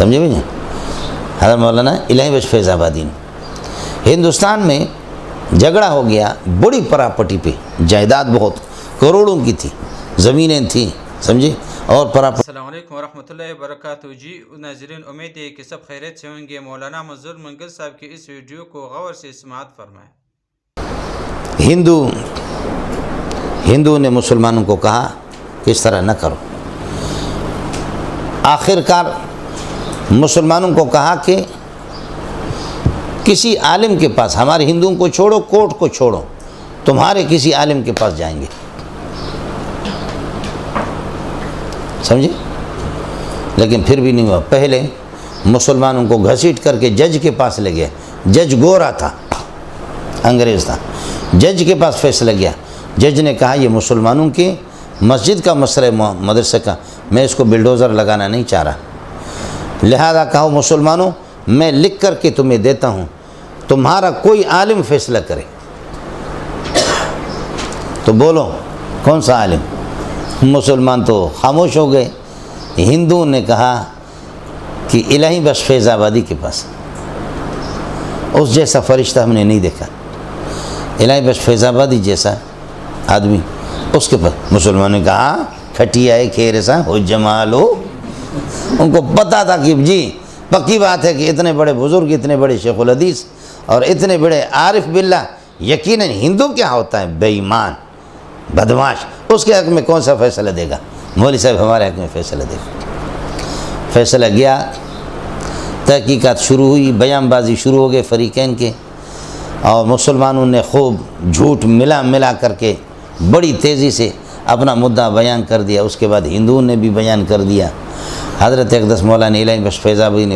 سمجھے بھائی؟ حضرت مولانا الہی بخش فیض آبادی نے ہندوستان میں جھگڑا ہو گیا بڑی پراپرٹی پہ، جائیداد بہت کروڑوں کی تھی، زمینیں تھیں، سمجھے، اور پراپرٹی۔ السلام علیکم ورحمۃ اللہ وبرکاتہ۔ جی ناظرین، امید ہے کہ سب خیریت سے ہوں گے۔ مولانا منظور منگل صاحب کی اس ویڈیو کو غور سے سماعت فرمائیں۔ ہندو نے مسلمانوں کو کہا کہ اس طرح نہ کرو۔ آخر کار مسلمانوں کو کہا کہ کسی عالم کے پاس، ہمارے ہندوؤں کو چھوڑو، کورٹ کو چھوڑو، تمہارے کسی عالم کے پاس جائیں گے، سمجھے؟ لیکن پھر بھی نہیں ہوا۔ پہلے مسلمانوں کو گھسیٹ کر کے جج کے پاس لے گیا۔ جج گورا تھا، انگریز تھا، جج کے پاس فیصلہ گیا۔ جج نے کہا یہ مسلمانوں کی مسجد کا مسئلہ مدرسے کا، میں اس کو بلڈوزر لگانا نہیں چاہ رہا، لہذا کہو مسلمانوں میں لکھ کر کے تمہیں دیتا ہوں، تمہارا کوئی عالم فیصلہ کرے تو بولو کون سا عالم؟ مسلمان تو خاموش ہو گئے۔ ہندوؤں نے کہا کہ الہی بخش فیض آبادی کے پاس، اس جیسا فرشتہ ہم نے نہیں دیکھا، الہی بخش فیض آبادی جیسا آدمی اس کے پاس۔ مسلمانوں نے کہا کھٹیا ہے کھیر سا ہو جمال ہو۔ ان کو پتہ تھا کہ جی پکی بات ہے کہ اتنے بڑے بزرگ، اتنے بڑے شیخ الحدیث اور اتنے بڑے عارف باللہ، یقیناً ہندو کیا ہوتا ہے؟ بے ایمان، بدماش، اس کے حق میں کون سا فیصلہ دے گا؟ مولوی صاحب ہمارے حق میں فیصلہ دے گا۔ فیصلہ گیا، تحقیقات شروع ہوئی، بیان بازی شروع ہو گئے فریقین کے، اور مسلمانوں نے خوب جھوٹ ملا کر کے بڑی تیزی سے اپنا مدعا بیان کر دیا۔ اس کے بعد ہندوؤں نے بھی بیان کر دیا۔ حضرت اقدس مولانا الہی بخش فیض آبادی نے